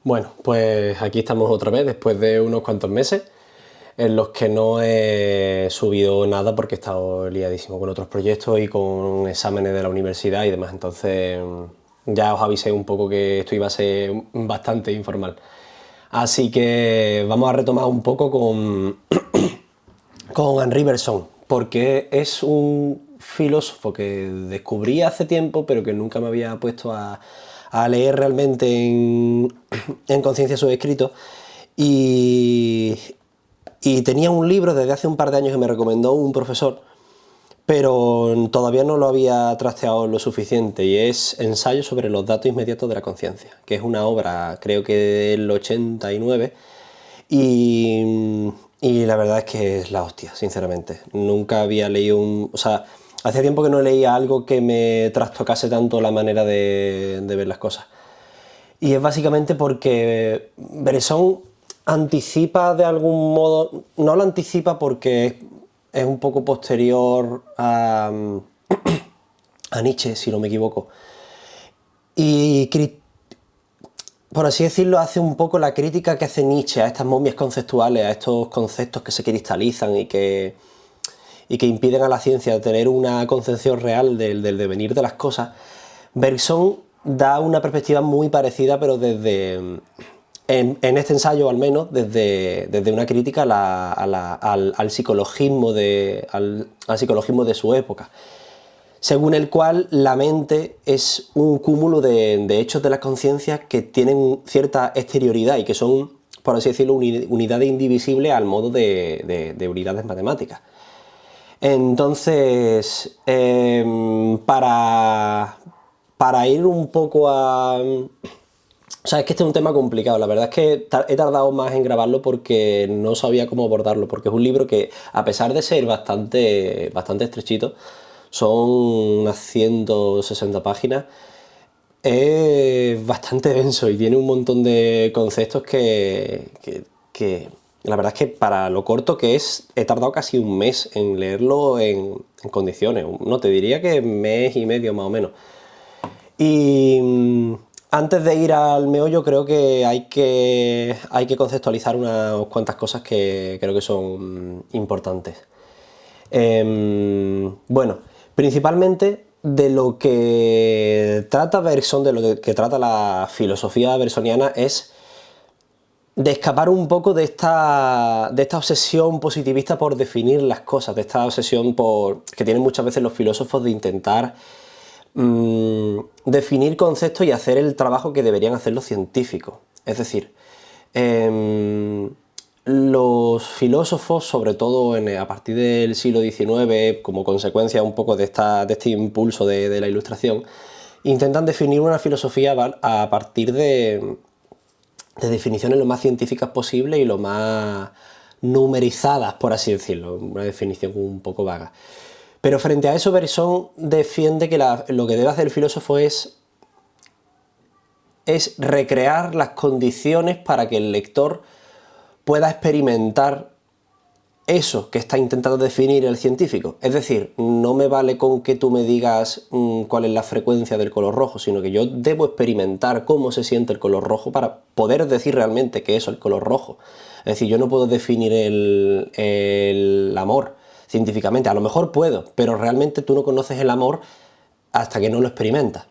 Bueno, pues aquí estamos otra vez después de unos cuantos meses en los que no he subido nada porque he estado liadísimo con otros proyectos y con exámenes de la universidad y demás. Entonces ya os avisé un poco que esto iba a ser bastante informal. Así que vamos a retomar un poco con Henri Bergson, porque es un filósofo que descubrí hace tiempo, pero que nunca me había puesto a leer realmente en conciencia sus escritos. Y, y tenía un libro desde hace un par de años que me recomendó un profesor, pero todavía no lo había trasteado lo suficiente, y es Ensayo sobre los datos inmediatos de la conciencia, que es una obra, creo que del 89, y la verdad es que es la hostia, sinceramente. Nunca había leído o sea, hacía tiempo que no leía algo que me trastocase tanto la manera de ver las cosas. Y es básicamente porque Bresson anticipa de algún modo, no lo anticipa porque es un poco posterior a Nietzsche, si no me equivoco, y por así decirlo, hace un poco la crítica que hace Nietzsche a estas momias conceptuales, a estos conceptos que se cristalizan y que impiden a la ciencia tener una concepción real del devenir de las cosas. Bergson da una perspectiva muy parecida, pero en este ensayo al menos, desde una crítica al psicologismo al psicologismo de su época, según el cual la mente es un cúmulo de hechos de la conciencia que tienen cierta exterioridad y que son, por así decirlo, unidades indivisibles al modo de unidades matemáticas. Entonces, para ir un poco a... O sea, es que este es un tema complicado. La verdad es que he tardado más en grabarlo porque no sabía cómo abordarlo, porque es un libro que, a pesar de ser bastante estrechito, son unas 160 páginas, es bastante denso y tiene un montón de conceptos que la verdad es que para lo corto que es, he tardado casi un mes en leerlo en condiciones. No, te diría que mes y medio más o menos. Y antes de ir al meollo, creo que hay que conceptualizar unas cuantas cosas que creo que son importantes. Bueno, principalmente de lo que trata Bergson, de lo que trata la filosofía bersoniana, es de escapar un poco de esta obsesión positivista por definir las cosas, de esta obsesión que tienen muchas veces los filósofos de intentar definir conceptos y hacer el trabajo que deberían hacer los científicos. Es decir, los filósofos, sobre todo a partir del siglo XIX, como consecuencia un poco de este impulso de la Ilustración, intentan definir una filosofía a partir de definiciones lo más científicas posible y lo más numerizadas, por así decirlo, una definición un poco vaga. Pero frente a eso, Bergson defiende que lo que debe hacer el filósofo es recrear las condiciones para que el lector pueda experimentar eso que está intentando definir el científico. Es decir, no me vale con que tú me digas cuál es la frecuencia del color rojo, sino que yo debo experimentar cómo se siente el color rojo para poder decir realmente que eso es el color rojo. Es decir, yo no puedo definir el amor científicamente. A lo mejor puedo, pero realmente tú no conoces el amor hasta que no lo experimentas.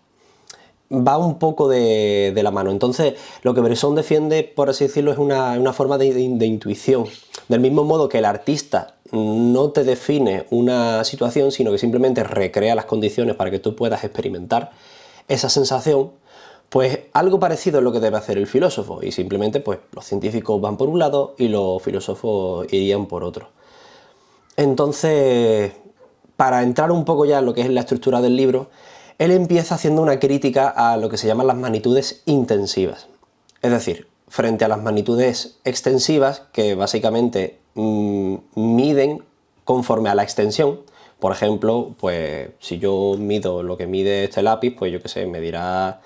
Va un poco de la mano. Entonces, lo que Bresson defiende, por así decirlo, es una forma de intuición. Del mismo modo que el artista no te define una situación, sino que simplemente recrea las condiciones para que tú puedas experimentar esa sensación, pues algo parecido es lo que debe hacer el filósofo. Y simplemente, pues, los científicos van por un lado y los filósofos irían por otro. Entonces, para entrar un poco ya en lo que es la estructura del libro, él empieza haciendo una crítica a lo que se llaman las magnitudes intensivas. Es decir, frente a las magnitudes extensivas, que básicamente miden conforme a la extensión. Por ejemplo, pues si yo mido lo que mide este lápiz, pues yo qué sé, me dirá,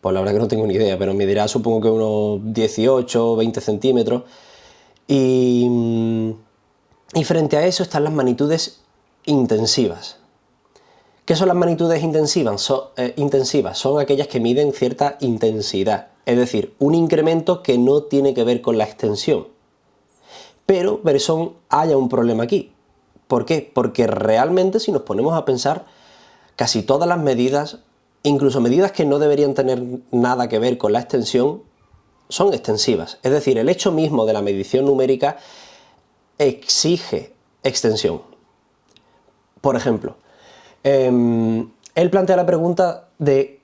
pues la verdad que no tengo ni idea, pero me dirá supongo que unos 18 o 20 centímetros. Y frente a eso están las magnitudes intensivas. ¿Qué son las magnitudes intensivas? Son aquellas que miden cierta intensidad. es decir, un incremento que no tiene que ver con la extensión. Pero Beresson halla un problema aquí. ¿Por qué? Porque realmente, si nos ponemos a pensar, casi todas las medidas, incluso medidas que no deberían tener nada que ver con la extensión, son extensivas. Es decir, el hecho mismo de la medición numérica exige extensión. Por ejemplo, él plantea la pregunta de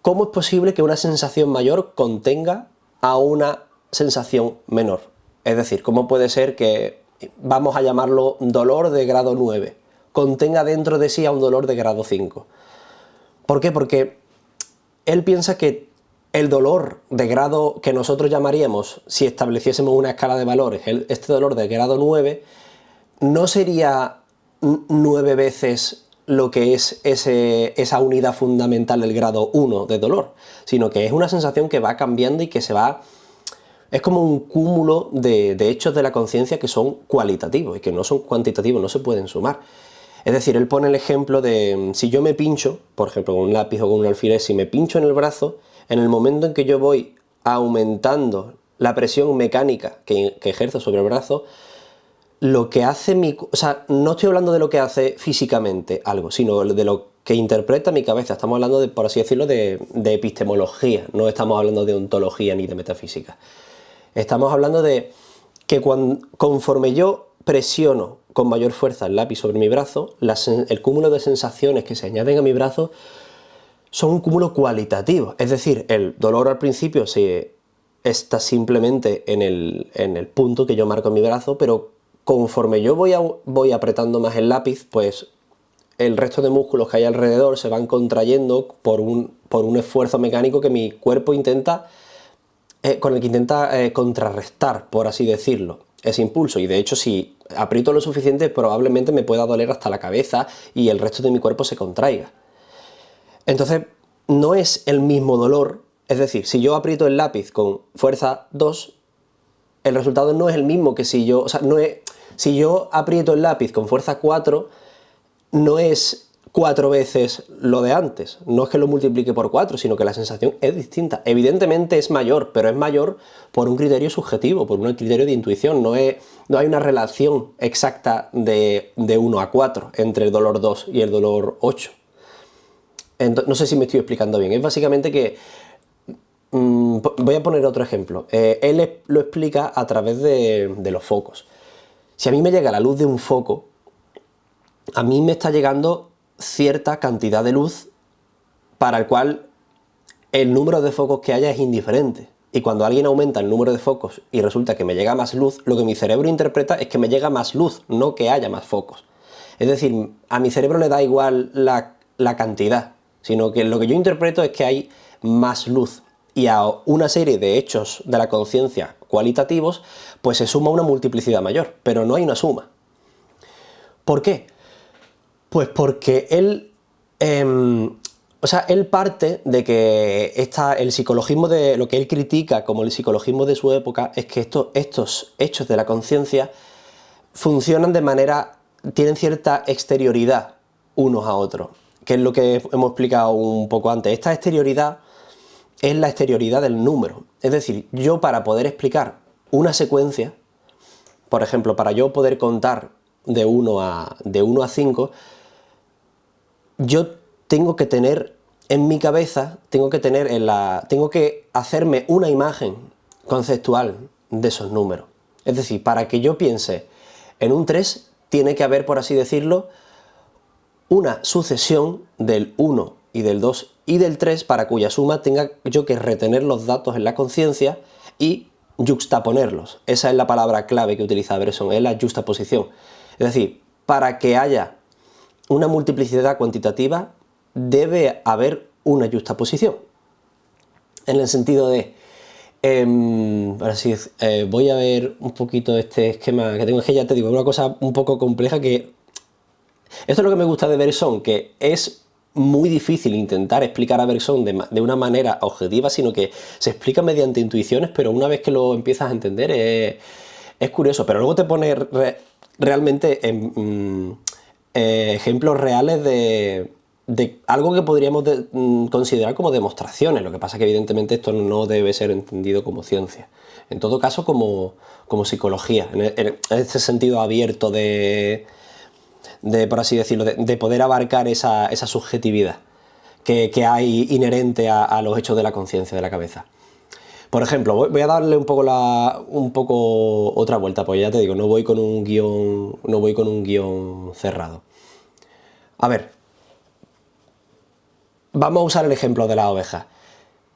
cómo es posible que una sensación mayor contenga a una sensación menor. Es decir, cómo puede ser que, vamos a llamarlo dolor de grado 9, contenga dentro de sí a un dolor de grado 5. ¿Por qué? Porque él piensa que el dolor de grado que nosotros llamaríamos, si estableciésemos una escala de valores, este dolor de grado 9, no sería 9 veces lo que es esa unidad fundamental del grado 1 de dolor, sino que es una sensación que va cambiando y que se va... Es como un cúmulo de hechos de la conciencia que son cualitativos y que no son cuantitativos, no se pueden sumar. Es decir, él pone el ejemplo de si yo me pincho, por ejemplo con un lápiz o con un alfiler, si me pincho en el brazo, en el momento en que yo voy aumentando la presión mecánica que ejerzo sobre el brazo, lo que hace mi... O sea, no estoy hablando de lo que hace físicamente algo, sino de lo que interpreta mi cabeza. Estamos hablando, de, por así decirlo, de epistemología, no estamos hablando de ontología ni de metafísica. Estamos hablando de que conforme yo presiono con mayor fuerza el lápiz sobre mi brazo, el cúmulo de sensaciones que se añaden a mi brazo son un cúmulo cualitativo. Es decir, el dolor al principio está simplemente en el punto que yo marco en mi brazo, pero conforme yo voy apretando más el lápiz, pues el resto de músculos que hay alrededor se van contrayendo por un esfuerzo mecánico que mi cuerpo intenta... con el que intenta contrarrestar, por así decirlo, ese impulso. Y de hecho, si aprieto lo suficiente, probablemente me pueda doler hasta la cabeza y el resto de mi cuerpo se contraiga. Entonces, no es el mismo dolor. Es decir, si yo aprieto el lápiz con fuerza 2, el resultado no es el mismo que si yo... O sea, si yo aprieto el lápiz con fuerza 4, no es 4 veces lo de antes, no es que lo multiplique por 4, sino que la sensación es distinta. Evidentemente es mayor, pero es mayor por un criterio subjetivo, por un criterio de intuición, no hay una relación exacta de 1 a 4 entre el dolor 2 y el dolor 8. Entonces, no sé si me estoy explicando bien, es básicamente que... voy a poner otro ejemplo. Él lo explica a través de los focos. Si a mí me llega la luz de un foco, a mí me está llegando cierta cantidad de luz para el cual el número de focos que haya es indiferente. Y cuando alguien aumenta el número de focos y resulta que me llega más luz, lo que mi cerebro interpreta es que me llega más luz, no que haya más focos. Es decir, a mi cerebro le da igual la cantidad, sino que lo que yo interpreto es que hay más luz. Y a una serie de hechos de la conciencia cualitativos, pues se suma una multiplicidad mayor, pero no hay una suma. ¿Por qué? Pues porque él, él parte de que el psicologismo de lo que él critica como el psicologismo de su época es que estos hechos de la conciencia funcionan de manera, tienen cierta exterioridad unos a otros, que es lo que hemos explicado un poco antes. Esta exterioridad es la exterioridad del número. Es decir, yo para poder explicar una secuencia, por ejemplo, para yo poder contar de 1 a 5, yo tengo que tener en mi cabeza, tengo que hacerme una imagen conceptual de esos números. Es decir, para que yo piense en un 3, tiene que haber, por así decirlo, una sucesión del 1 y del 2 y del 3 para cuya suma tenga yo que retener los datos en la conciencia y yuxtaponerlos. Esa es la palabra clave que utiliza Beresson, es la yuxtaposición. Es decir, para que haya una multiplicidad cuantitativa debe haber una yuxtaposición. En el sentido de, voy a ver un poquito este esquema que tengo, es que ya te digo, es una cosa un poco compleja que... Esto es lo que me gusta de Beresson, que es muy difícil intentar explicar a Beresson de una manera objetiva, sino que se explica mediante intuiciones, pero una vez que lo empiezas a entender es curioso, pero luego te pone realmente ejemplos reales de de algo que podríamos considerar como demostraciones. Lo que pasa es que evidentemente esto no debe ser entendido como ciencia. En todo caso, como psicología, en este sentido abierto por así decirlo, de poder abarcar esa subjetividad que hay inherente a los hechos de la conciencia, de la cabeza. Por ejemplo, voy a darle un poco otra vuelta, pues ya te digo, no voy con un guión cerrado. A ver, vamos a usar el ejemplo de las ovejas.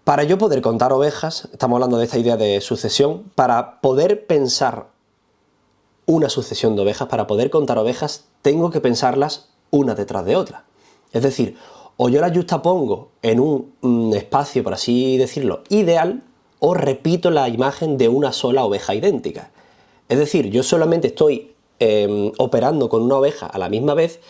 Para yo poder contar ovejas, estamos hablando de esta idea de sucesión, para poder pensar una sucesión de ovejas, para poder contar ovejas, tengo que pensarlas una detrás de otra. Es decir, o yo las justapongo en un espacio, por así decirlo, ideal, o repito la imagen de una sola oveja idéntica. Es decir, yo solamente estoy operando con una oveja a la misma vez,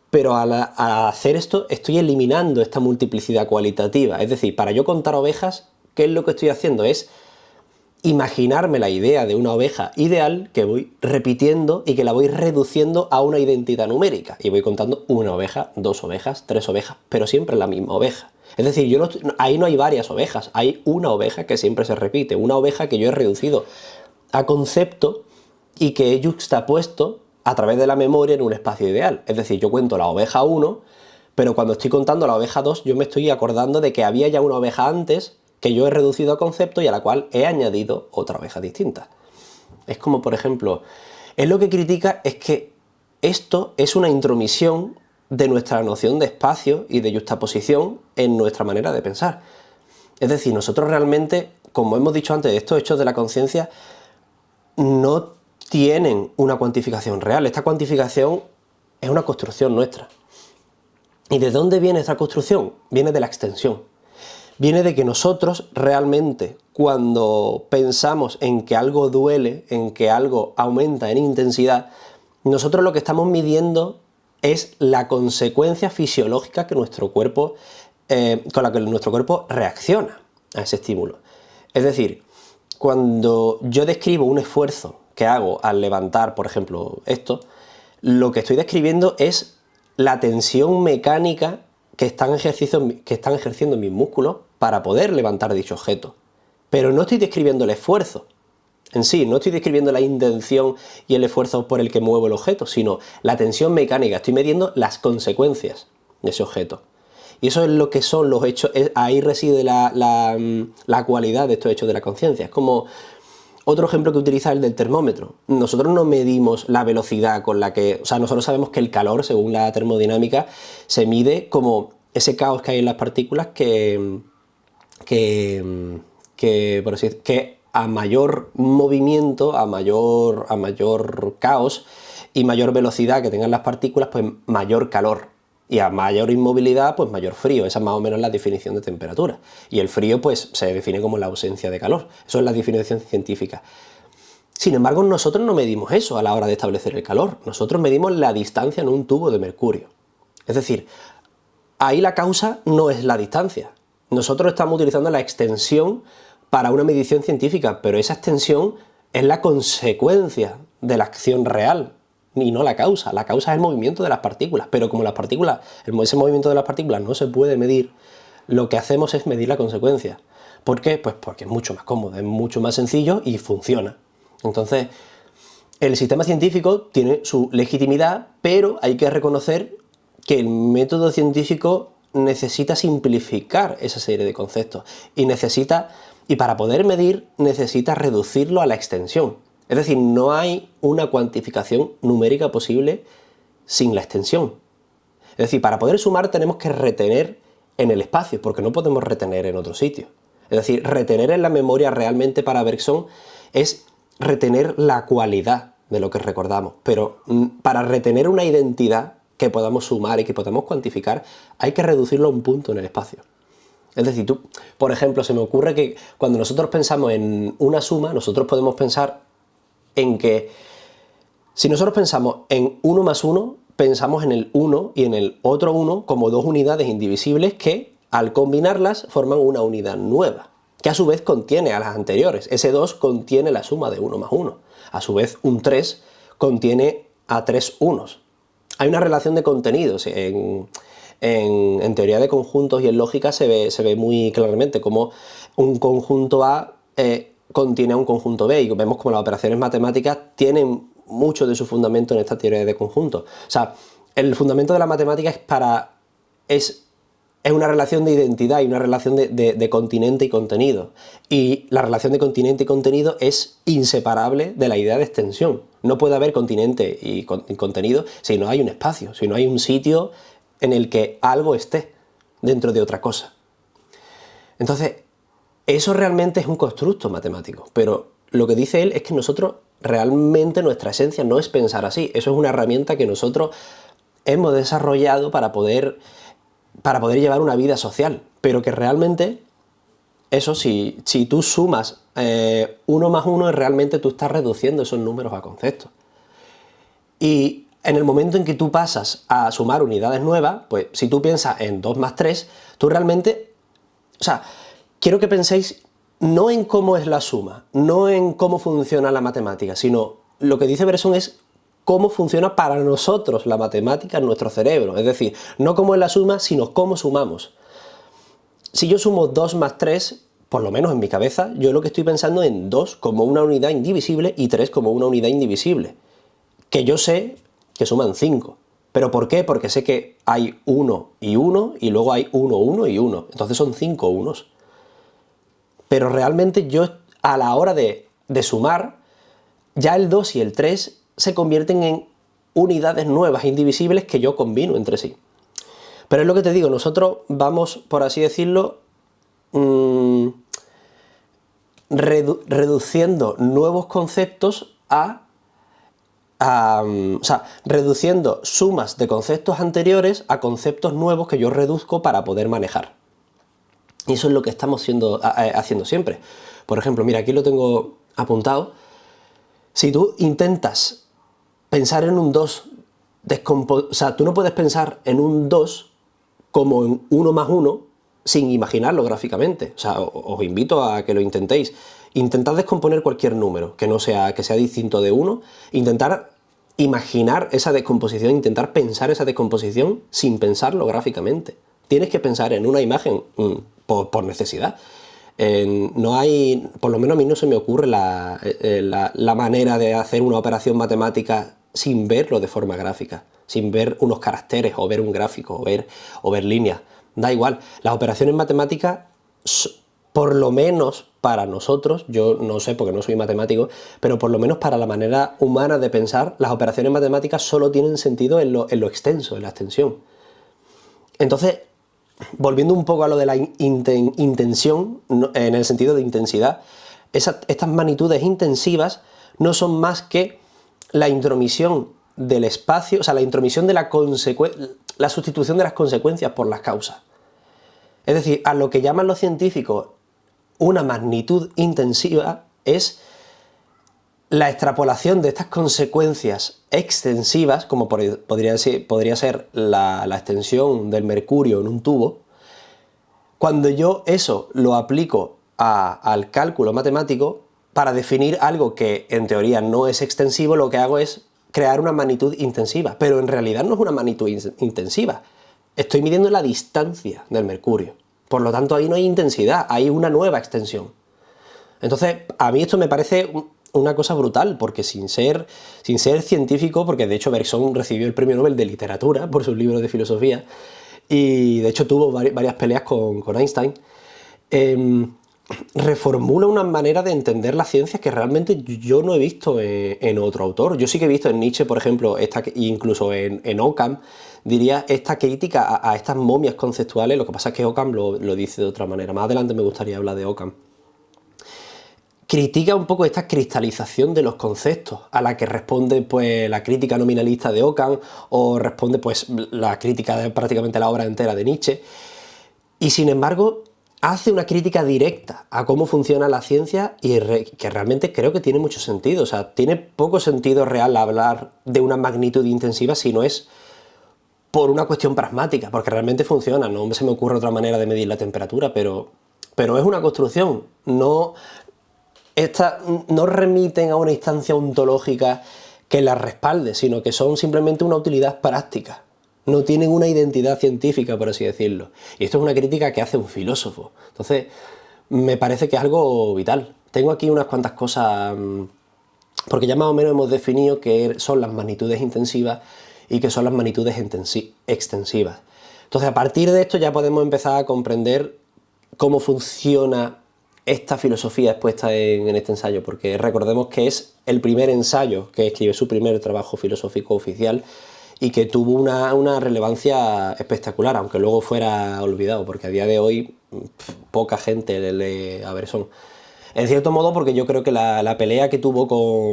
pero al hacer esto estoy eliminando esta multiplicidad cualitativa. Es decir, para yo contar ovejas, ¿qué es lo que estoy haciendo? Es imaginarme la idea de una oveja ideal que voy repitiendo y que la voy reduciendo a una identidad numérica. Y voy contando una oveja, 2 ovejas, 3 ovejas, pero siempre la misma oveja. Es decir, ahí no hay varias ovejas, hay una oveja que siempre se repite, una oveja que yo he reducido a concepto y que he juxtapuesto a través de la memoria en un espacio ideal. Es decir, yo cuento la oveja 1, pero cuando estoy contando la oveja 2, yo me estoy acordando de que había ya una oveja antes que yo he reducido a concepto y a la cual he añadido otra oveja distinta. Es como, por ejemplo, él lo que critica es que esto es una intromisión de nuestra noción de espacio y de juxtaposición en nuestra manera de pensar. Es decir, nosotros realmente, como hemos dicho antes, estos hechos de la conciencia no tienen una cuantificación real. Esta cuantificación es una construcción nuestra. ¿Y de dónde viene esta construcción? Viene de la extensión. Viene de que nosotros realmente, cuando pensamos en que algo duele, en que algo aumenta en intensidad, nosotros lo que estamos midiendo es la consecuencia fisiológica que nuestro cuerpo, con la que nuestro cuerpo reacciona a ese estímulo. Es decir, cuando yo describo un esfuerzo que hago al levantar, por ejemplo, esto, lo que estoy describiendo es la tensión mecánica que están ejerciendo mis músculos para poder levantar dicho objeto. Pero no estoy describiendo el esfuerzo en sí, no estoy describiendo la intención y el esfuerzo por el que muevo el objeto, sino la tensión mecánica. Estoy midiendo las consecuencias de ese objeto. Y eso es lo que son los hechos, ahí reside la cualidad de estos hechos de la conciencia. Es como otro ejemplo que utiliza el del termómetro. Nosotros no medimos la velocidad con la que... O sea, nosotros sabemos que el calor, según la termodinámica, se mide como ese caos que hay en las partículas que por así decirlo, que a mayor movimiento, a mayor caos y mayor velocidad que tengan las partículas, pues mayor calor. Y a mayor inmovilidad, pues mayor frío. Esa es más o menos la definición de temperatura. Y el frío, pues, se define como la ausencia de calor. Eso es la definición científica. Sin embargo, nosotros no medimos eso a la hora de establecer el calor. Nosotros medimos la distancia en un tubo de mercurio. Es decir, ahí la causa no es la distancia. Nosotros estamos utilizando la extensión para una medición científica, pero esa extensión es la consecuencia de la acción real y no la causa. La causa es el movimiento de las partículas, pero como ese movimiento de las partículas no se puede medir, lo que hacemos es medir la consecuencia. ¿Por qué? Pues porque es mucho más cómodo, es mucho más sencillo y funciona. Entonces, el sistema científico tiene su legitimidad, pero hay que reconocer que el método científico necesita simplificar esa serie de conceptos y para poder medir necesita reducirlo a la extensión. Es decir, no hay una cuantificación numérica posible sin la extensión. Es decir, para poder sumar tenemos que retener en el espacio, porque no podemos retener en otro sitio. Es decir, retener en la memoria realmente para Bergson es retener la cualidad de lo que recordamos. Pero para retener una identidad que podamos sumar y que podamos cuantificar, hay que reducirlo a un punto en el espacio. Es decir, por ejemplo, se me ocurre que cuando nosotros pensamos en una suma, nosotros podemos pensar en que si nosotros pensamos en 1 más 1, pensamos en el 1 y en el otro 1 como dos unidades indivisibles que, al combinarlas, forman una unidad nueva, que a su vez contiene a las anteriores. Ese 2 contiene la suma de 1 más 1. A su vez, un 3 contiene a 3 unos. Hay una relación de contenidos en en teoría de conjuntos y en lógica se ve muy claramente cómo un conjunto A contiene a un conjunto B, y vemos como las operaciones matemáticas tienen mucho de su fundamento en esta teoría de conjuntos. O sea, el fundamento de la matemática es una relación de identidad y una relación de continente y contenido. Y la relación de continente y contenido es inseparable de la idea de extensión. No puede haber continente y contenido si no hay un espacio, si no hay un sitio en el que algo esté dentro de otra cosa. Entonces, eso realmente es un constructo matemático, pero lo que dice él es que nosotros realmente nuestra esencia no es pensar así. Eso es una herramienta que nosotros hemos desarrollado para poder llevar una vida social, pero que realmente, eso, si tú sumas 1 más 1, realmente tú estás reduciendo esos números a conceptos. Y en el momento en que tú pasas a sumar unidades nuevas, pues si tú piensas en 2 más 3, tú realmente, o sea, quiero que penséis no en cómo es la suma, no en cómo funciona la matemática, sino lo que dice Bresson es cómo funciona para nosotros la matemática en nuestro cerebro. Es decir, no cómo es la suma, sino cómo sumamos. Si yo sumo 2 más 3, por lo menos en mi cabeza, yo lo que estoy pensando en 2 como una unidad indivisible y 3 como una unidad indivisible, que yo sé que suman 5. ¿Pero por qué? Porque sé que hay 1 y 1, y luego hay 1, 1 y 1. Entonces son 5 unos. Pero realmente yo, a la hora de sumar, ya el 2 y el 3 se convierten en unidades nuevas, indivisibles, que yo combino entre sí. Pero es lo que te digo, nosotros vamos, por así decirlo, reduciendo nuevos conceptos o sea, reduciendo sumas de conceptos anteriores a conceptos nuevos que yo reduzco para poder manejar. Y eso es lo que estamos haciendo siempre. Por ejemplo, mira, aquí lo tengo apuntado. Si tú intentas pensar en un 2, o sea, tú no puedes pensar en un 2 como en 1 más 1 sin imaginarlo gráficamente. O sea, os invito a que lo intentéis. Intentad descomponer cualquier número que sea distinto de 1, intentar imaginar esa descomposición, intentar pensar esa descomposición sin pensarlo gráficamente. Tienes que pensar en una imagen por necesidad. No hay, por lo menos a mí no se me ocurre la manera de hacer una operación matemática sin verlo de forma gráfica, sin ver unos caracteres o ver un gráfico o ver líneas. Da igual, las operaciones matemáticas, por lo menos para nosotros, yo no sé porque no soy matemático, pero por lo menos para la manera humana de pensar, las operaciones matemáticas solo tienen sentido en lo extenso, en la extensión. Entonces, volviendo un poco a lo de la intención, en el sentido de intensidad, estas magnitudes intensivas no son más que la intromisión del espacio, o sea, la intromisión de la sustitución de las consecuencias por las causas. Es decir, a lo que llaman los científicos una magnitud intensiva es la extrapolación de estas consecuencias extensivas, como podría ser la extensión del mercurio en un tubo. Cuando yo eso lo aplico al cálculo matemático, para definir algo que en teoría no es extensivo, lo que hago es crear una magnitud intensiva, pero en realidad no es una magnitud intensiva. Estoy midiendo la distancia del mercurio. Por lo tanto, ahí no hay intensidad, hay una nueva extensión. Entonces, a mí esto me parece una cosa brutal, porque sin ser científico, porque de hecho Bergson recibió el premio Nobel de Literatura por sus libros de filosofía, y de hecho tuvo varias peleas con Einstein, reformula una manera de entender la ciencia que realmente yo no he visto en otro autor. Yo sí que he visto en Nietzsche, por ejemplo, incluso en Occam, diría esta crítica a estas momias conceptuales. Lo que pasa es que Occam lo dice de otra manera. Más adelante me gustaría hablar de Occam. Critica un poco esta cristalización de los conceptos, a la que responde pues la crítica nominalista de Occam, o responde pues la crítica de prácticamente la obra entera de Nietzsche, y sin embargo hace una crítica directa a cómo funciona la ciencia y que realmente creo que tiene mucho sentido. O sea, tiene poco sentido real hablar de una magnitud intensiva si no es por una cuestión pragmática, porque realmente funciona. No se me ocurre otra manera de medir la temperatura, pero es una construcción. No remiten a una instancia ontológica que la respalde, sino que son simplemente una utilidad práctica. no tienen una identidad científica, por así decirlo. Y esto es una crítica que hace un filósofo. Entonces, me parece que es algo vital. Tengo aquí unas cuantas cosas, porque ya más o menos hemos definido qué son las magnitudes intensivas y qué son las magnitudes extensivas. Entonces, a partir de esto ya podemos empezar a comprender cómo funciona esta filosofía expuesta en este ensayo, porque recordemos que es el primer ensayo que escribe, su primer trabajo filosófico oficial, y que tuvo una relevancia espectacular, aunque luego fuera olvidado, porque a día de hoy poca gente le lee a Bresson. En cierto modo, porque yo creo que la pelea que tuvo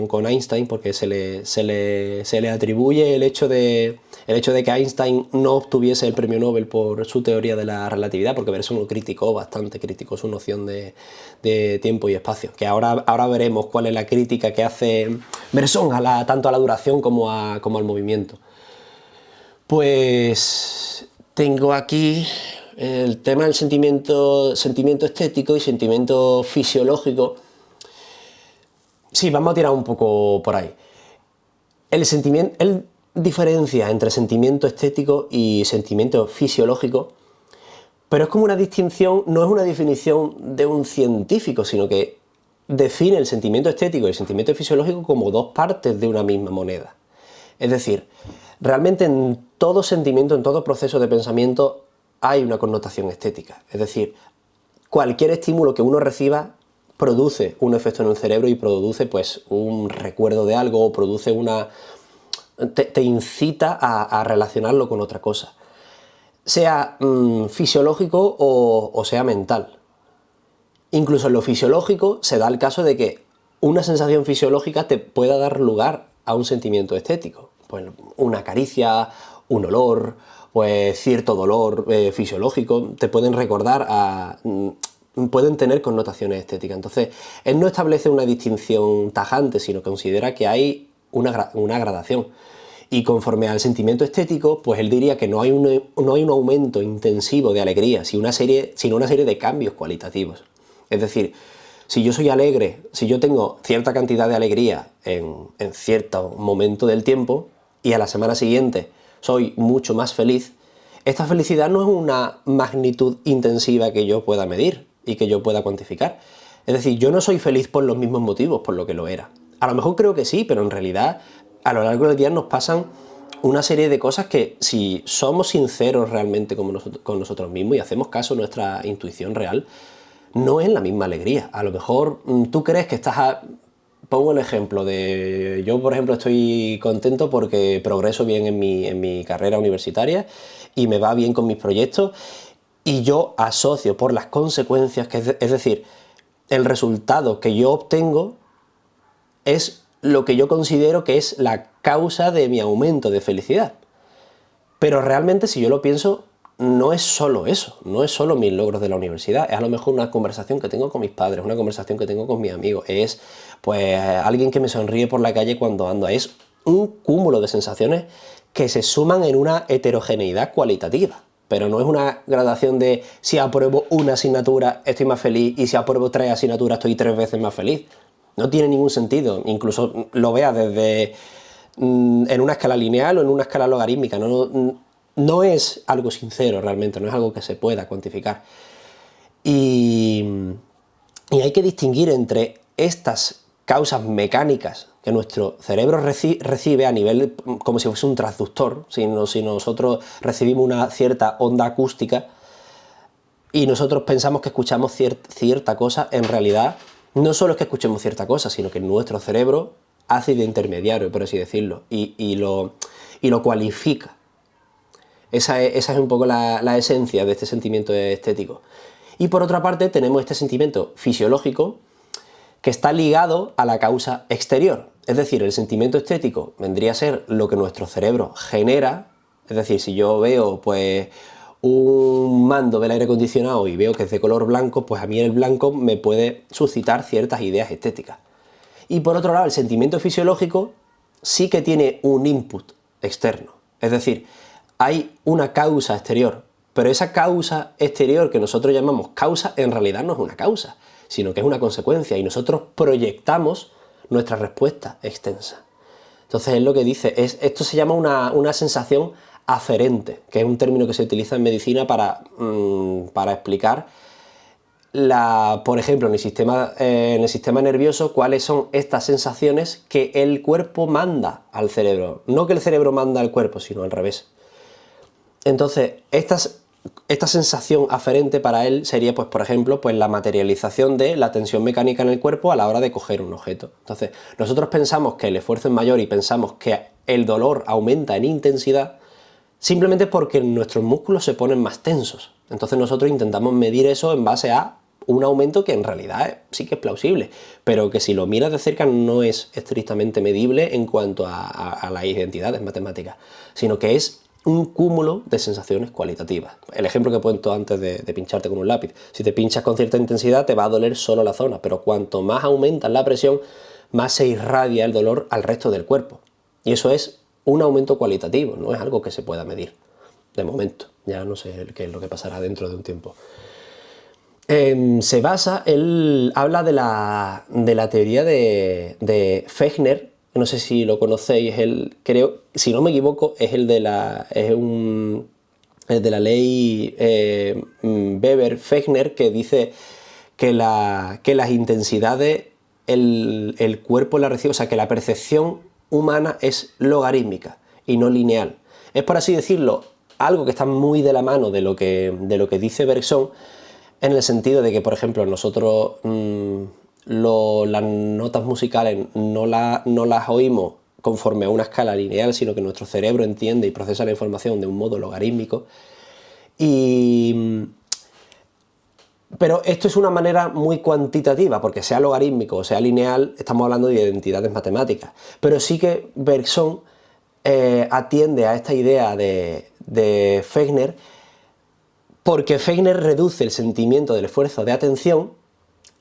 con Einstein, porque se le atribuye el hecho de que Einstein no obtuviese el premio Nobel por su teoría de la relatividad, porque Bresson lo criticó bastante, criticó su noción de tiempo y espacio, que ahora veremos cuál es la crítica que hace Bresson tanto a la duración como al movimiento. Pues tengo aquí el tema del sentimiento estético y sentimiento fisiológico. Sí, vamos a tirar un poco por ahí. Él diferencia entre sentimiento estético y sentimiento fisiológico, pero es como una distinción, no es una definición de un científico, sino que define el sentimiento estético y el sentimiento fisiológico como dos partes de una misma moneda. Es decir, realmente en todo sentimiento, en todo proceso de pensamiento, hay una connotación estética. Es decir, cualquier estímulo que uno reciba produce un efecto en el cerebro y produce pues un recuerdo de algo, o produce te incita a relacionarlo con otra cosa. Sea fisiológico o sea mental. Incluso en lo fisiológico se da el caso de que una sensación fisiológica te pueda dar lugar a un sentimiento estético. Pues una caricia, un olor, pues cierto dolor fisiológico, te pueden recordar pueden tener connotaciones estéticas. Entonces, él no establece una distinción tajante, sino que considera que hay una gradación. Y conforme al sentimiento estético, pues él diría que no hay un aumento intensivo de alegría, sino una serie de cambios cualitativos. Es decir, si yo soy alegre, si yo tengo cierta cantidad de alegría en cierto momento del tiempo y a la semana siguiente soy mucho más feliz, esta felicidad no es una magnitud intensiva que yo pueda medir y que yo pueda cuantificar. Es decir, yo no soy feliz por los mismos motivos por lo que lo era. A lo mejor creo que sí, pero en realidad a lo largo del día nos pasan una serie de cosas que, si somos sinceros realmente con nosotros mismos y hacemos caso a nuestra intuición real, no es la misma alegría. A lo mejor tú crees que Pongo el ejemplo de... Yo, por ejemplo, estoy contento porque progreso bien en mi carrera universitaria y me va bien con mis proyectos, y yo asocio por las consecuencias, es decir, el resultado que yo obtengo es lo que yo considero que es la causa de mi aumento de felicidad. Pero realmente, si yo lo pienso, no es solo eso, no es solo mis logros de la universidad, es a lo mejor una conversación que tengo con mis padres, una conversación que tengo con mis amigos, es pues alguien que me sonríe por la calle cuando ando, es un cúmulo de sensaciones que se suman en una heterogeneidad cualitativa, pero no es una gradación de si apruebo una asignatura estoy más feliz y si apruebo 3 asignaturas estoy 3 veces más feliz. No tiene ningún sentido, incluso lo veas desde en una escala lineal o en una escala logarítmica, no es algo sincero realmente, no es algo que se pueda cuantificar. Y hay que distinguir entre estas causas mecánicas que nuestro cerebro recibe a nivel como si fuese un transductor. Si nosotros recibimos una cierta onda acústica y nosotros pensamos que escuchamos cierta cosa, en realidad no solo es que escuchemos cierta cosa, sino que nuestro cerebro hace de intermediario, por así decirlo, y lo cualifica. Esa es un poco la esencia de este sentimiento estético. Y por otra parte tenemos este sentimiento fisiológico que está ligado a la causa exterior. Es decir, el sentimiento estético vendría a ser lo que nuestro cerebro genera. Es decir, si yo veo pues un mando del aire acondicionado y veo que es de color blanco, pues a mí el blanco me puede suscitar ciertas ideas estéticas. Y por otro lado, el sentimiento fisiológico sí que tiene un input externo. Es decir, hay una causa exterior, pero esa causa exterior que nosotros llamamos causa, en realidad no es una causa, sino que es una consecuencia, y nosotros proyectamos nuestra respuesta extensa. Entonces es lo que dice, esto se llama una sensación aferente, que es un término que se utiliza en medicina para explicar, por ejemplo, en el sistema nervioso, cuáles son estas sensaciones que el cuerpo manda al cerebro. No que el cerebro manda al cuerpo, sino al revés. Entonces, esta sensación aferente para él sería, pues, por ejemplo, pues, la materialización de la tensión mecánica en el cuerpo a la hora de coger un objeto. Entonces, nosotros pensamos que el esfuerzo es mayor y pensamos que el dolor aumenta en intensidad simplemente porque nuestros músculos se ponen más tensos. Entonces nosotros intentamos medir eso en base a un aumento que en realidad sí que es plausible, pero que si lo miras de cerca no es estrictamente medible en cuanto a las identidades matemáticas, sino que es un cúmulo de sensaciones cualitativas. El ejemplo que he puesto antes de pincharte con un lápiz. Si te pinchas con cierta intensidad te va a doler solo la zona, pero cuanto más aumentas la presión, más se irradia el dolor al resto del cuerpo. Y eso es un aumento cualitativo, no es algo que se pueda medir. De momento, ya no sé qué es lo que pasará dentro de un tiempo. Él habla de la teoría de Fechner, no sé si lo conocéis, creo, si no me equivoco, es el de la ley Weber-Fechner, que dice que las intensidades el cuerpo la recibe, o sea, que la percepción humana es logarítmica y no lineal. Es, por así decirlo, algo que está muy de la mano de lo que dice Bergson, en el sentido de que, por ejemplo, nosotros las notas musicales no las oímos conforme a una escala lineal, sino que nuestro cerebro entiende y procesa la información de un modo logarítmico. Pero esto es una manera muy cuantitativa, porque sea logarítmico o sea lineal, estamos hablando de identidades matemáticas. Pero sí que Bergson atiende a esta idea de Fechner, porque Fechner reduce el sentimiento del esfuerzo de atención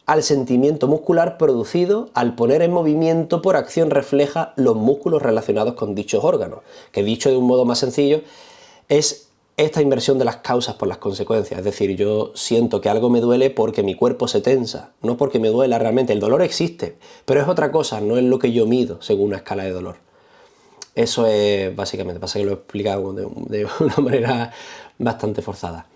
al sentimiento muscular producido al poner en movimiento por acción refleja los músculos relacionados con dichos órganos, que dicho de un modo más sencillo es esta inversión de las causas por las consecuencias. Es decir, yo siento que algo me duele porque mi cuerpo se tensa, no porque me duela realmente. El dolor existe, pero es otra cosa, no es lo que yo mido según una escala de dolor. Eso es básicamente, pasa que lo he explicado de una manera bastante forzada.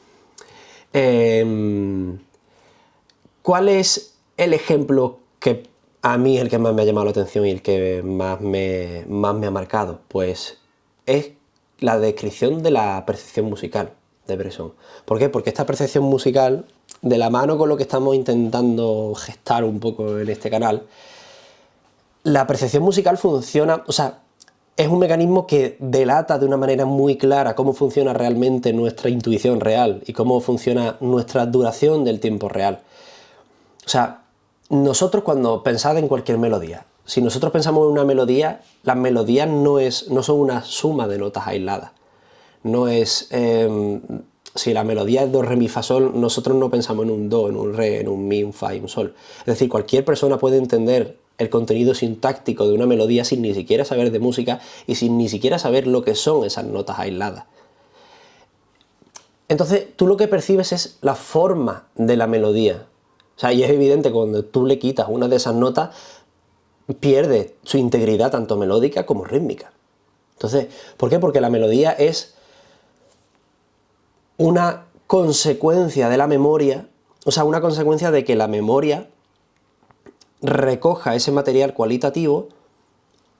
¿Cuál es el ejemplo que a mí es el que más me ha llamado la atención y el que más me ha marcado? Pues es la descripción de la percepción musical de Bresson. ¿Por qué? Porque esta percepción musical, de la mano con lo que estamos intentando gestar un poco en este canal, la percepción musical funciona, o sea, es un mecanismo que delata de una manera muy clara cómo funciona realmente nuestra intuición real y cómo funciona nuestra duración del tiempo real. O sea, nosotros cuando pensad en cualquier melodía, si nosotros pensamos en una melodía, las melodías no son una suma de notas aisladas. No es... si la melodía es do, re, mi, fa, sol, nosotros no pensamos en un do, en un re, en un mi, un fa y un sol. Es decir, cualquier persona puede entender el contenido sintáctico de una melodía sin ni siquiera saber de música y sin ni siquiera saber lo que son esas notas aisladas. Entonces, tú lo que percibes es la forma de la melodía. O sea, y es evidente que cuando tú le quitas una de esas notas, pierde su integridad tanto melódica como rítmica. Entonces, ¿por qué? Porque la melodía es una consecuencia de la memoria, o sea, una consecuencia de que la memoria recoja ese material cualitativo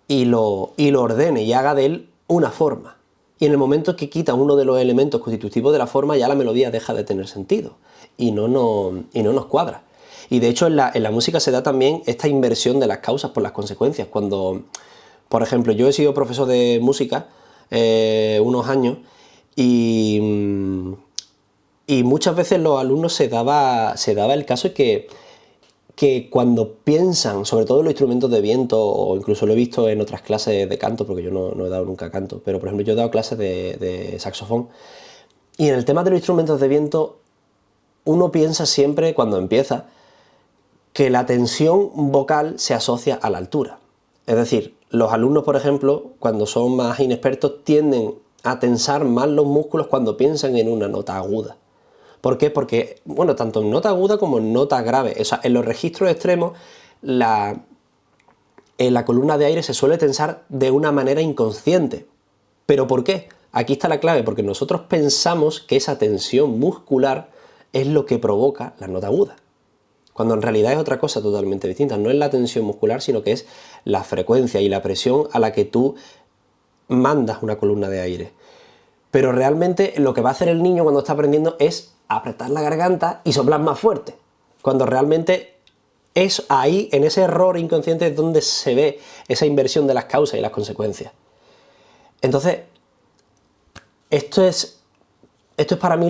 y lo ordene y haga de él una forma. Y en el momento que quita uno de los elementos constitutivos de la forma, ya la melodía deja de tener sentido y no nos cuadra. Y de hecho en la música se da también esta inversión de las causas por las consecuencias. Cuando, por ejemplo, yo he sido profesor de música unos años y muchas veces los alumnos se daba el caso que cuando piensan, sobre todo en los instrumentos de viento, o incluso lo he visto en otras clases de canto, porque yo no he dado nunca canto, pero por ejemplo yo he dado clases de saxofón, y en el tema de los instrumentos de viento, uno piensa siempre, cuando empieza, que la tensión vocal se asocia a la altura. Es decir, los alumnos, por ejemplo, cuando son más inexpertos, tienden a tensar más los músculos cuando piensan en una nota aguda. ¿Por qué? Porque, bueno, tanto en nota aguda como en nota grave, o sea, en los registros extremos, en la columna de aire se suele tensar de una manera inconsciente. ¿Pero por qué? Aquí está la clave, porque nosotros pensamos que esa tensión muscular es lo que provoca la nota aguda, cuando en realidad es otra cosa totalmente distinta. No es la tensión muscular, sino que es la frecuencia y la presión a la que tú mandas una columna de aire. Pero realmente lo que va a hacer el niño cuando está aprendiendo es apretar la garganta y soplar más fuerte, cuando realmente es ahí, en ese error inconsciente, es donde se ve esa inversión de las causas y las consecuencias. Entonces, esto es para mí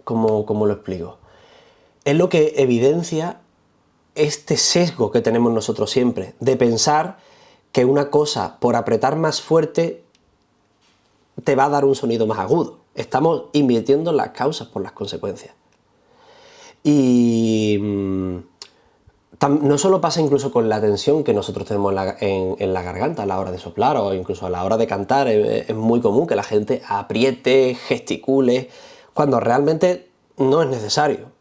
¿cómo lo explico? Es lo que evidencia este sesgo que tenemos nosotros siempre, de pensar que una cosa, por apretar más fuerte, te va a dar un sonido más agudo. Estamos invirtiendo las causas por las consecuencias. Y no solo pasa incluso con la tensión que nosotros tenemos en la garganta a la hora de soplar, o incluso a la hora de cantar. Es muy común que la gente apriete, gesticule, cuando realmente no es necesario.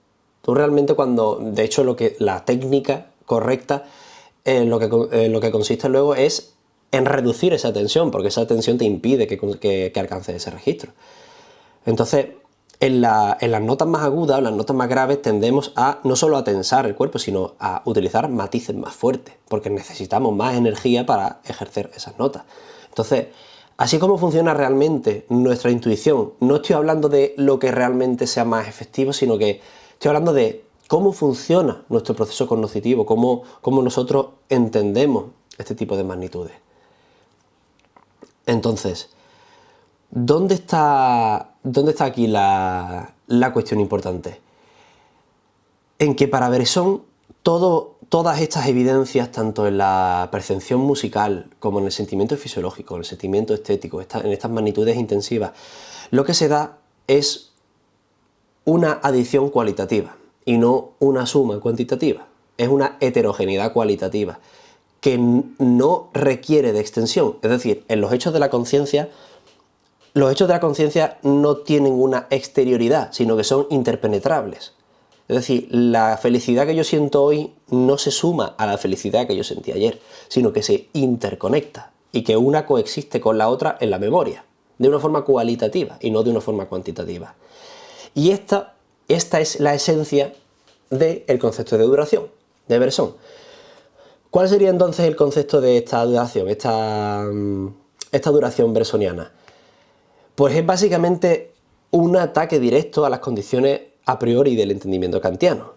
Tú realmente de hecho, la técnica correcta lo que consiste luego es en reducir esa tensión, porque esa tensión te impide que alcances ese registro. Entonces, en las notas más agudas, las notas más graves, tendemos no solo a tensar el cuerpo, sino a utilizar matices más fuertes, porque necesitamos más energía para ejercer esas notas. Entonces, así como funciona realmente nuestra intuición, no estoy hablando de lo que realmente sea más efectivo, sino que estoy hablando de cómo funciona nuestro proceso cognitivo, cómo nosotros entendemos este tipo de magnitudes. Entonces, ¿dónde está aquí la cuestión importante? En que para Bresson todas estas evidencias, tanto en la percepción musical como en el sentimiento fisiológico, en el sentimiento estético, en estas magnitudes intensivas, lo que se da es una adición cualitativa y no una suma cuantitativa. Es una heterogeneidad cualitativa que no requiere de extensión. Es decir, en los hechos de la conciencia no tienen una exterioridad, sino que son interpenetrables. Es decir, la felicidad que yo siento hoy no se suma a la felicidad que yo sentí ayer, sino que se interconecta y que una coexiste con la otra en la memoria, de una forma cualitativa y no de una forma cuantitativa. Y esta es la esencia del concepto de duración, de Bresson. ¿Cuál sería entonces el concepto de esta duración, esta duración bresoniana? Pues es básicamente un ataque directo a las condiciones a priori del entendimiento kantiano.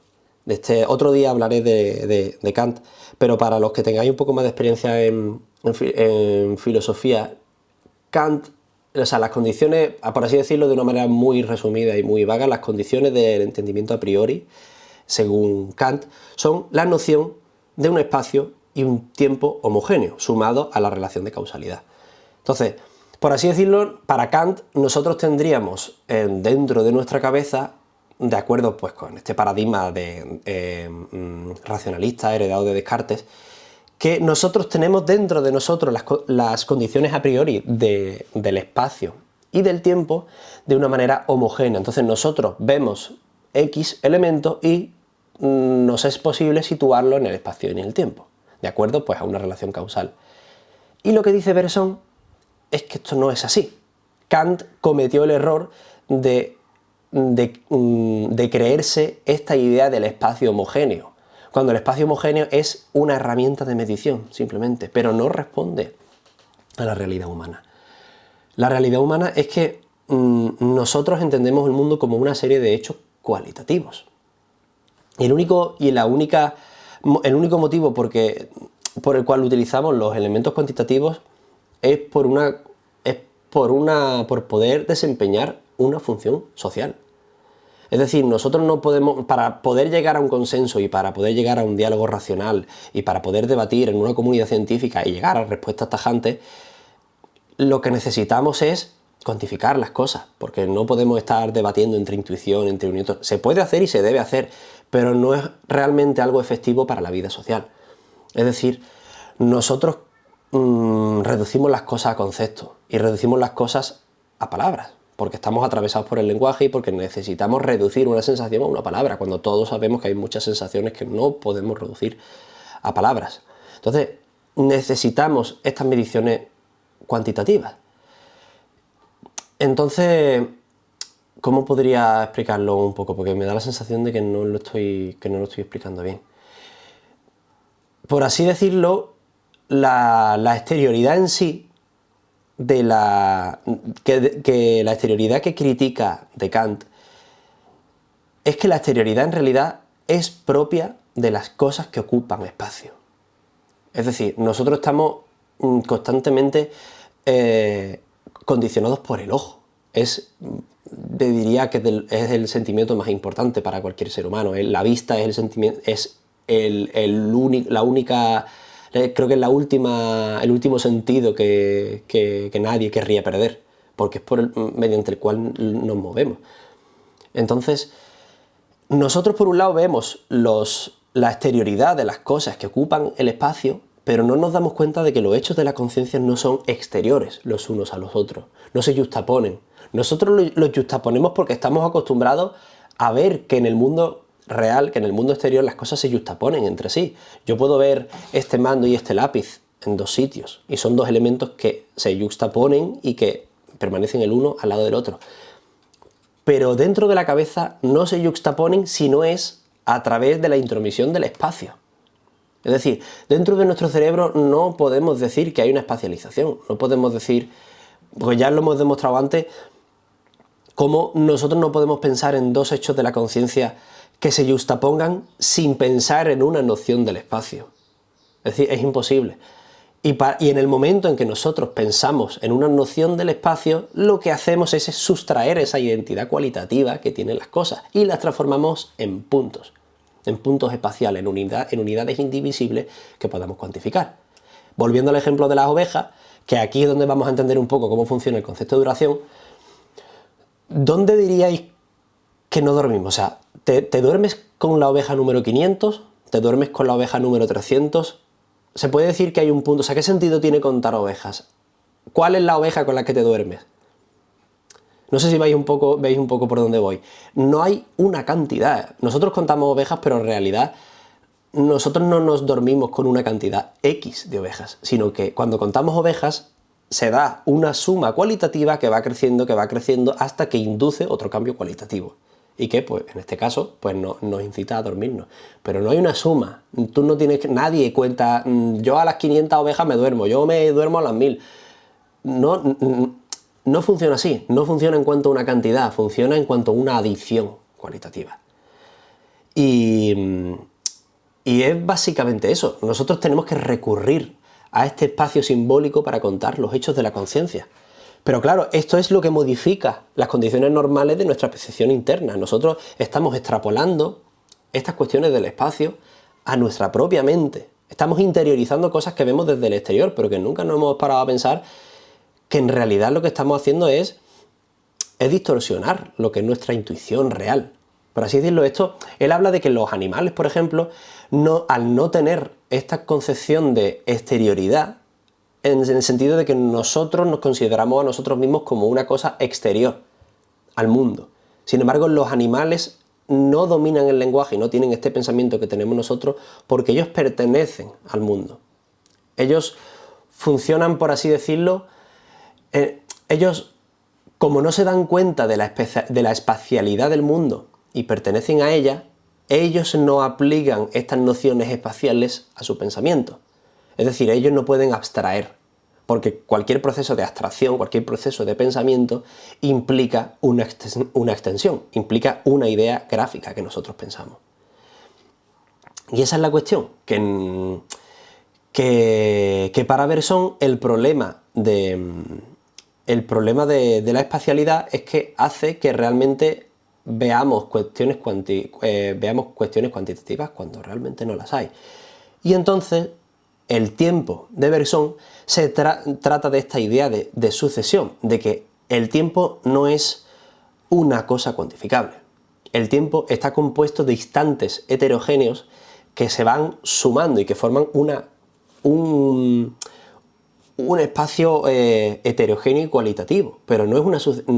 Otro día hablaré de Kant, pero para los que tengáis un poco más de experiencia en filosofía, Kant, o sea, las condiciones, por así decirlo de una manera muy resumida y muy vaga, las condiciones del entendimiento a priori, según Kant, son la noción de un espacio y un tiempo homogéneo, sumado a la relación de causalidad. Entonces, por así decirlo, para Kant nosotros tendríamos dentro de nuestra cabeza, de acuerdo pues con este paradigma racionalista heredado de Descartes, que nosotros tenemos dentro de nosotros las condiciones a priori del espacio y del tiempo de una manera homogénea. Entonces nosotros vemos X elementos y nos es posible situarlo en el espacio y en el tiempo, de acuerdo pues a una relación causal. Y lo que dice Bresson es que esto no es así. Kant cometió el error de creerse esta idea del espacio homogéneo, cuando el espacio homogéneo es una herramienta de medición, simplemente, pero no responde a la realidad humana. La realidad humana es que nosotros entendemos el mundo como una serie de hechos cualitativos. Y el único motivo por el cual utilizamos los elementos cuantitativos es por poder desempeñar una función social. Es decir, nosotros no podemos, para poder llegar a un consenso y para poder llegar a un diálogo racional y para poder debatir en una comunidad científica y llegar a respuestas tajantes, lo que necesitamos es cuantificar las cosas, porque no podemos estar debatiendo entre intuición, entre unión. Se puede hacer y se debe hacer, pero no es realmente algo efectivo para la vida social. Es decir, nosotros reducimos las cosas a conceptos y reducimos las cosas a palabras, porque estamos atravesados por el lenguaje y porque necesitamos reducir una sensación a una palabra, cuando todos sabemos que hay muchas sensaciones que no podemos reducir a palabras. Entonces, necesitamos estas mediciones cuantitativas. Entonces, ¿cómo podría explicarlo un poco? Porque me da la sensación de que no lo estoy explicando bien. Por así decirlo, la exterioridad en sí, que la exterioridad que critica de Kant, es que la exterioridad en realidad es propia de las cosas que ocupan espacio. Es decir, nosotros estamos constantemente condicionados por el ojo. Te diría que es el sentimiento más importante para cualquier ser humano. La vista es el sentimiento, creo que es el último sentido que nadie querría perder, porque es mediante el cual nos movemos. Entonces, nosotros por un lado vemos la exterioridad de las cosas que ocupan el espacio, pero no nos damos cuenta de que los hechos de la conciencia no son exteriores los unos a los otros, no se yuxtaponen. Nosotros los yuxtaponemos porque estamos acostumbrados a ver que en el mundo real, que en el mundo exterior las cosas se yuxtaponen entre sí. Yo puedo ver este mando y este lápiz en dos sitios, y son dos elementos que se yuxtaponen y que permanecen el uno al lado del otro. Pero dentro de la cabeza no se yuxtaponen si no es a través de la intromisión del espacio. Es decir, dentro de nuestro cerebro no podemos decir que hay una espacialización, no podemos decir, porque ya lo hemos demostrado antes, cómo nosotros no podemos pensar en dos hechos de la conciencia que se yuxtapongan sin pensar en una noción del espacio. Es decir, es imposible. Y en el momento en que nosotros pensamos en una noción del espacio, lo que hacemos es sustraer esa identidad cualitativa que tienen las cosas y las transformamos en puntos espaciales, en unidades indivisibles que podamos cuantificar. Volviendo al ejemplo de las ovejas, que aquí es donde vamos a entender un poco cómo funciona el concepto de duración, ¿dónde diríais que no dormimos? O sea, ¿te duermes con la oveja número 500? ¿Te duermes con la oveja número 300? Se puede decir que hay un punto. O sea, ¿qué sentido tiene contar ovejas? ¿Cuál es la oveja con la que te duermes? No sé si veis un poco por dónde voy. No hay una cantidad. Nosotros contamos ovejas, pero en realidad nosotros no nos dormimos con una cantidad X de ovejas, sino que cuando contamos ovejas se da una suma cualitativa que va creciendo hasta que induce otro cambio cualitativo. Y que, pues, en este caso, pues nos incita a dormirnos. Pero no hay una suma. Tú no tienes nadie cuenta, yo a las 500 ovejas me duermo, yo me duermo a las 1000. No funciona así. No funciona en cuanto a una cantidad, funciona en cuanto a una adición cualitativa. Y es básicamente eso. Nosotros tenemos que recurrir a este espacio simbólico para contar los hechos de la conciencia. Pero claro, esto es lo que modifica las condiciones normales de nuestra percepción interna. Nosotros estamos extrapolando estas cuestiones del espacio a nuestra propia mente. Estamos interiorizando cosas que vemos desde el exterior, pero que nunca nos hemos parado a pensar que en realidad lo que estamos haciendo es distorsionar lo que es nuestra intuición real. Por así decirlo, él habla de que los animales, por ejemplo, al no tener esta concepción de exterioridad, en el sentido de que nosotros nos consideramos a nosotros mismos como una cosa exterior al mundo. Sin embargo, los animales no dominan el lenguaje y no tienen este pensamiento que tenemos nosotros porque ellos pertenecen al mundo. Ellos funcionan, por así decirlo, ellos, como no se dan cuenta de la espacialidad del mundo y pertenecen a ella, ellos no aplican estas nociones espaciales a su pensamiento. Es decir, ellos no pueden abstraer, porque cualquier proceso de abstracción, cualquier proceso de pensamiento implica una extensión, implica una idea gráfica que nosotros pensamos. Y esa es la cuestión, que para Bergson el problema de la espacialidad es que hace que realmente veamos cuestiones cuantitativas cuando realmente no las hay. Y entonces el tiempo de Bergson se trata de esta idea de sucesión, de que el tiempo no es una cosa cuantificable. El tiempo está compuesto de instantes heterogéneos que se van sumando y que forman un espacio heterogéneo y cualitativo, pero no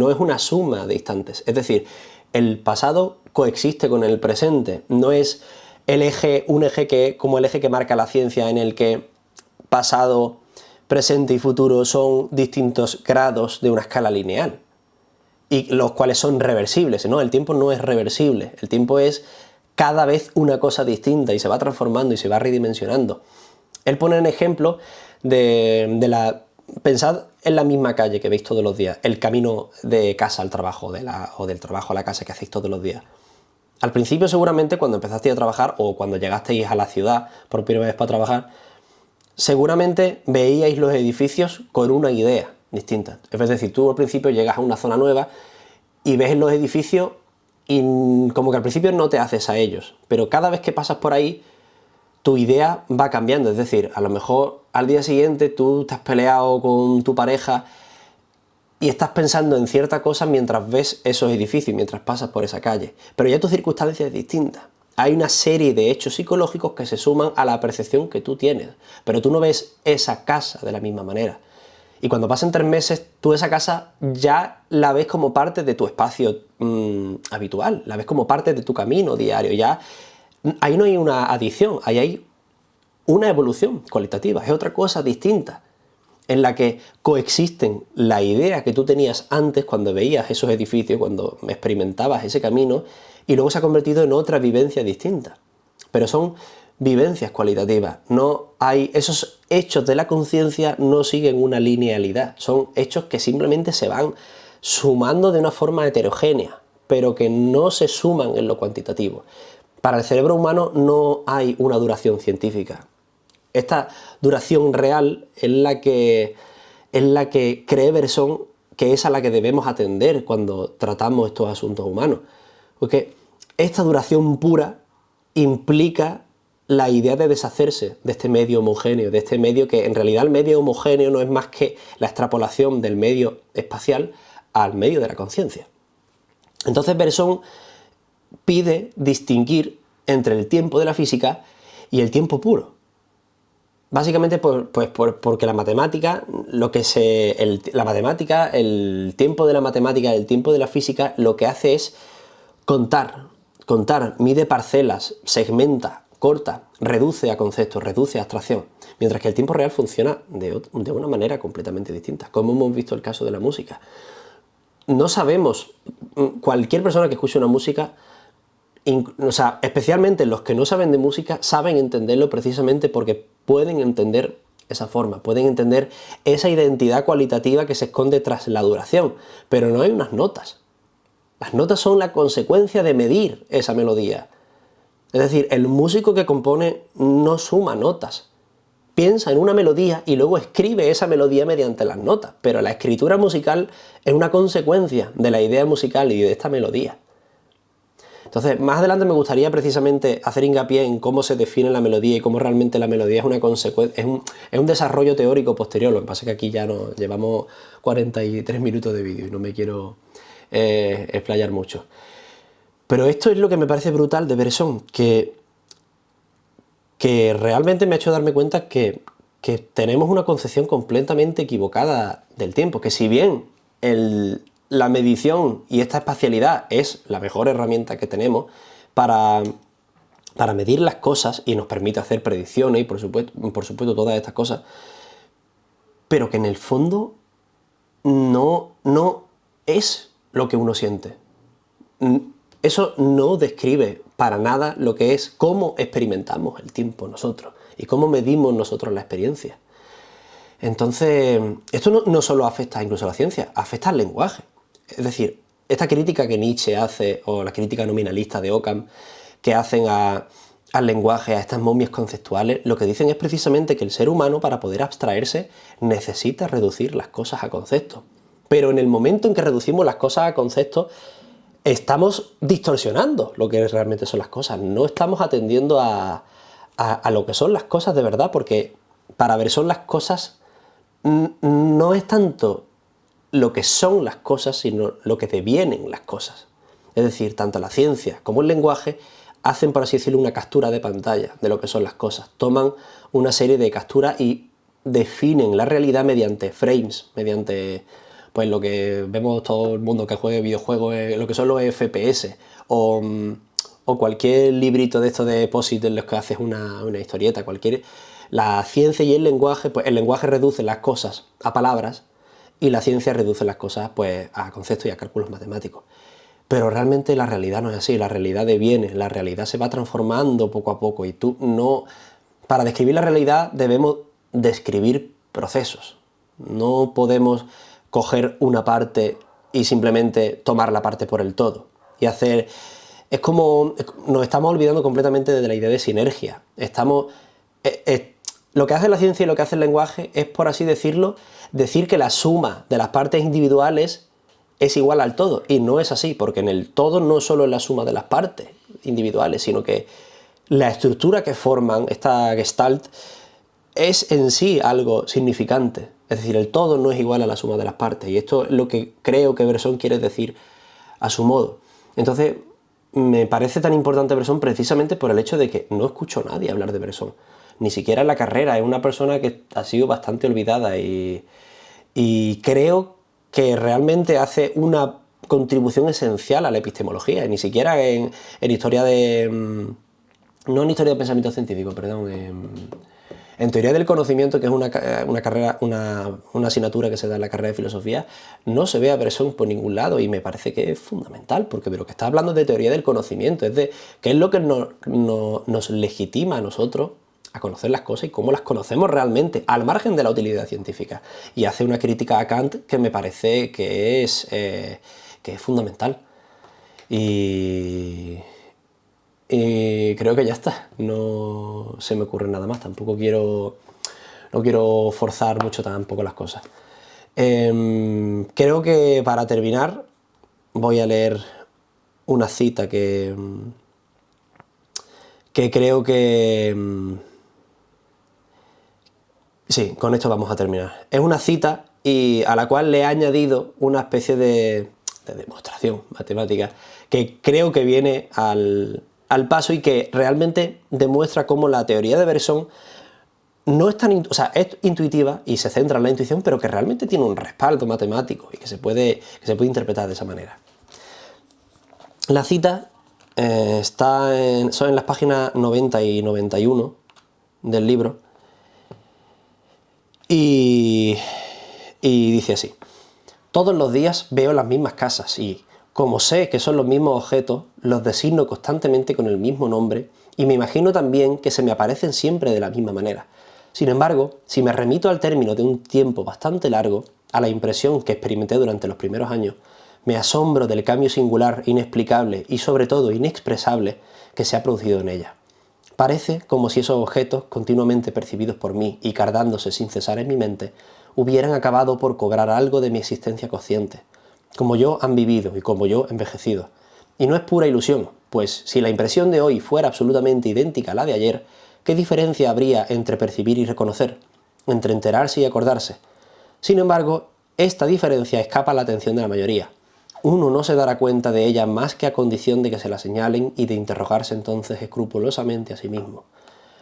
es una suma de instantes. Es decir, el pasado coexiste con el presente, no es un eje como el eje que marca la ciencia, en el que pasado, presente y futuro son distintos grados de una escala lineal, y los cuales son reversibles, ¿no? El tiempo no es reversible, el tiempo es cada vez una cosa distinta y se va transformando y se va redimensionando. Él pone un ejemplo pensad en la misma calle que veis todos los días, el camino de casa al trabajo, o del trabajo a la casa que hacéis todos los días. Al principio seguramente cuando empezasteis a trabajar o cuando llegasteis a la ciudad por primera vez para trabajar, seguramente veíais los edificios con una idea distinta. Es decir, tú al principio llegas a una zona nueva y ves los edificios y como que al principio no te haces a ellos, pero cada vez que pasas por ahí tu idea va cambiando. Es decir, a lo mejor al día siguiente tú te has peleado con tu pareja y estás pensando en cierta cosa mientras ves esos edificios, mientras pasas por esa calle, pero ya tu circunstancia es distinta. Hay una serie de hechos psicológicos que se suman a la percepción que tú tienes, pero tú no ves esa casa de la misma manera. Y cuando pasan 3 meses, tú esa casa ya la ves como parte de tu espacio habitual, la ves como parte de tu camino diario. Ya ahí no hay una adición, ahí hay una evolución cualitativa, es otra cosa distinta, en la que coexisten la idea que tú tenías antes cuando veías esos edificios, cuando experimentabas ese camino, y luego se ha convertido en otra vivencia distinta. Pero son vivencias cualitativas, no hay, esos hechos de la conciencia no siguen una linealidad, son hechos que simplemente se van sumando de una forma heterogénea, pero que no se suman en lo cuantitativo. Para el cerebro humano no hay una duración científica. Esta duración real es la que cree Bergson que es a la que debemos atender cuando tratamos estos asuntos humanos. Porque esta duración pura implica la idea de deshacerse de este medio homogéneo, de este medio que en realidad el medio homogéneo no es más que la extrapolación del medio espacial al medio de la conciencia. Entonces Bergson pide distinguir entre el tiempo de la física y el tiempo puro. Básicamente porque la matemática, el tiempo de la matemática, el tiempo de la física, lo que hace es contar, mide parcelas, segmenta, corta, reduce a conceptos, reduce a abstracción. Mientras que el tiempo real funciona de una manera completamente distinta, como hemos visto el caso de la música. No sabemos, cualquier persona que escuche una música, especialmente los que no saben de música, saben entenderlo precisamente porque pueden entender esa forma, pueden entender esa identidad cualitativa que se esconde tras la duración, pero no hay unas notas. Las notas son la consecuencia de medir esa melodía. Es decir, el músico que compone no suma notas, piensa en una melodía y luego escribe esa melodía mediante las notas, pero la escritura musical es una consecuencia de la idea musical y de esta melodía. Entonces, más adelante me gustaría precisamente hacer hincapié en cómo se define la melodía y cómo realmente la melodía es una consecuencia, es un desarrollo teórico posterior. Lo que pasa es que aquí ya nos llevamos 43 minutos de vídeo y no me quiero explayar mucho. Pero esto es lo que me parece brutal de Bergson, que realmente me ha hecho darme cuenta que tenemos una concepción completamente equivocada del tiempo, que si bien la medición y esta espacialidad es la mejor herramienta que tenemos para medir las cosas y nos permite hacer predicciones y por supuesto todas estas cosas, pero que en el fondo no es lo que uno siente. Eso no describe para nada lo que es cómo experimentamos el tiempo nosotros y cómo medimos nosotros la experiencia. Entonces, esto no solo afecta incluso a la ciencia, afecta al lenguaje. Es decir, esta crítica que Nietzsche hace, o la crítica nominalista de Occam, que hacen al lenguaje, a estas momias conceptuales, lo que dicen es precisamente que el ser humano, para poder abstraerse, necesita reducir las cosas a conceptos. Pero en el momento en que reducimos las cosas a conceptos, estamos distorsionando lo que realmente son las cosas. No estamos atendiendo a lo que son las cosas de verdad, porque para Bergson las cosas no es tanto lo que son las cosas, sino lo que devienen las cosas. Es decir, tanto la ciencia como el lenguaje hacen, por así decirlo, una captura de pantalla de lo que son las cosas. Toman una serie de capturas y definen la realidad mediante frames, mediante pues lo que vemos todo el mundo que juegue videojuegos, lo que son los FPS, o cualquier librito de estos de POSIT en los que haces una historieta, cualquier La ciencia y el lenguaje, pues el lenguaje reduce las cosas a palabras y la ciencia reduce las cosas pues a conceptos y a cálculos matemáticos. Pero realmente la realidad no es así, la realidad deviene, la realidad se va transformando poco a poco y tú no... Para describir la realidad debemos describir procesos. No podemos coger una parte y simplemente tomar la parte por el todo y hacer... Es como... Nos estamos olvidando completamente de la idea de sinergia. Lo que hace la ciencia y lo que hace el lenguaje es, por así decirlo, decir que la suma de las partes individuales es igual al todo, y no es así, porque en el todo no solo es la suma de las partes individuales, sino que la estructura que forman, esta gestalt, es en sí algo significante. Es decir, el todo no es igual a la suma de las partes, y esto es lo que creo que Bresson quiere decir a su modo. Entonces, me parece tan importante Bresson precisamente por el hecho de que no escucho a nadie hablar de Bresson, ni siquiera en la carrera. Es una persona que ha sido bastante olvidada y creo que realmente hace una contribución esencial a la epistemología, y ni siquiera en historia de... No en historia de pensamiento científico, perdón, en teoría del conocimiento, que es una carrera, una asignatura que se da en la carrera de filosofía, no se ve a Bresson por ningún lado, y me parece que es fundamental, porque de lo que está hablando es de teoría del conocimiento, es de qué es lo que nos legitima a nosotros a conocer las cosas y cómo las conocemos realmente, al margen de la utilidad científica. Y hace una crítica a Kant que me parece que es fundamental. Y creo que ya está. No se me ocurre nada más. Tampoco no quiero forzar mucho tampoco las cosas. Creo que para terminar voy a leer una cita que creo que... Sí, con esto vamos a terminar. Es una cita y a la cual le he añadido una especie de demostración matemática que creo que viene al paso y que realmente demuestra cómo la teoría de Bresson no es tan... O sea, es intuitiva y se centra en la intuición, pero que realmente tiene un respaldo matemático y que se puede interpretar de esa manera. La cita son en las páginas 90 y 91 del libro. Y dice así: todos los días veo las mismas casas y, como sé que son los mismos objetos, los designo constantemente con el mismo nombre y me imagino también que se me aparecen siempre de la misma manera. Sin embargo, si me remito al término de un tiempo bastante largo, a la impresión que experimenté durante los primeros años, me asombro del cambio singular, inexplicable y sobre todo inexpresable que se ha producido en ella. Parece como si esos objetos, continuamente percibidos por mí y cardándose sin cesar en mi mente, hubieran acabado por cobrar algo de mi existencia consciente. Como yo han vivido y como yo envejecido. Y no es pura ilusión, pues si la impresión de hoy fuera absolutamente idéntica a la de ayer, ¿qué diferencia habría entre percibir y reconocer? Entre enterarse y acordarse. Sin embargo, esta diferencia escapa a la atención de la mayoría. Uno no se dará cuenta de ella más que a condición de que se la señalen y de interrogarse entonces escrupulosamente a sí mismo.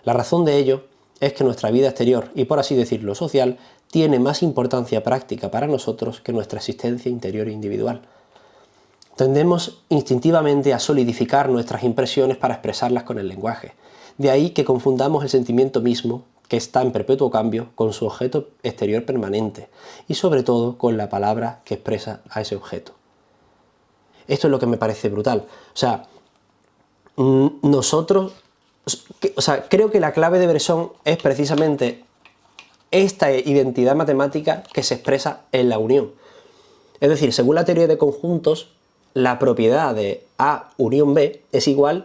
La razón de ello es que nuestra vida exterior, y por así decirlo social, tiene más importancia práctica para nosotros que nuestra existencia interior e individual. Tendemos instintivamente a solidificar nuestras impresiones para expresarlas con el lenguaje. De ahí que confundamos el sentimiento mismo, que está en perpetuo cambio, con su objeto exterior permanente, y sobre todo con la palabra que expresa a ese objeto. Esto es lo que me parece brutal. O sea, creo que la clave de Bresson es precisamente esta identidad matemática que se expresa en la unión. Es decir, según la teoría de conjuntos, la propiedad de A unión B es igual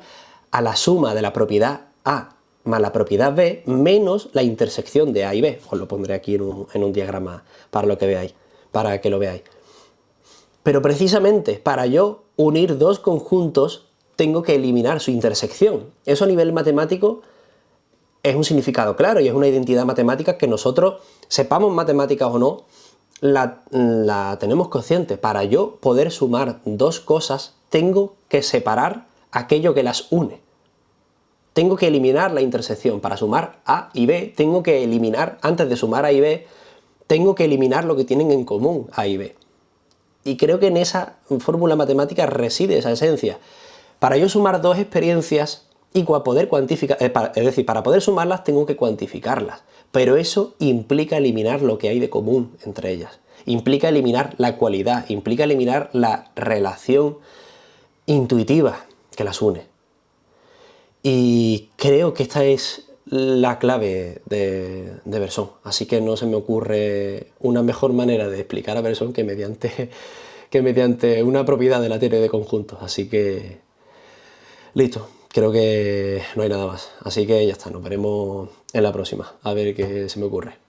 a la suma de la propiedad A más la propiedad B menos la intersección de A y B. Os lo pondré aquí en un diagrama para que lo veáis. Pero precisamente para yo unir dos conjuntos tengo que eliminar su intersección. Eso a nivel matemático es un significado claro y es una identidad matemática que nosotros, sepamos matemáticas o no, la tenemos consciente. Para yo poder sumar dos cosas tengo que separar aquello que las une. Tengo que eliminar la intersección. Para sumar A y B tengo que eliminar, antes de sumar A y B, tengo que eliminar lo que tienen en común A y B. Y creo que en esa fórmula matemática reside esa esencia. Para yo sumar dos experiencias Y para poder cuantificar, es decir, para poder sumarlas tengo que cuantificarlas. Pero eso implica eliminar lo que hay de común entre ellas. Implica eliminar la cualidad, implica eliminar la relación intuitiva que las une. Y creo que esta es la clave de Bergson. Así que no se me ocurre una mejor manera de explicar a Bergson que mediante una propiedad de la teoría de conjuntos. Así que listo, creo que no hay nada más. Así que ya está, nos veremos en la próxima, a ver qué se me ocurre.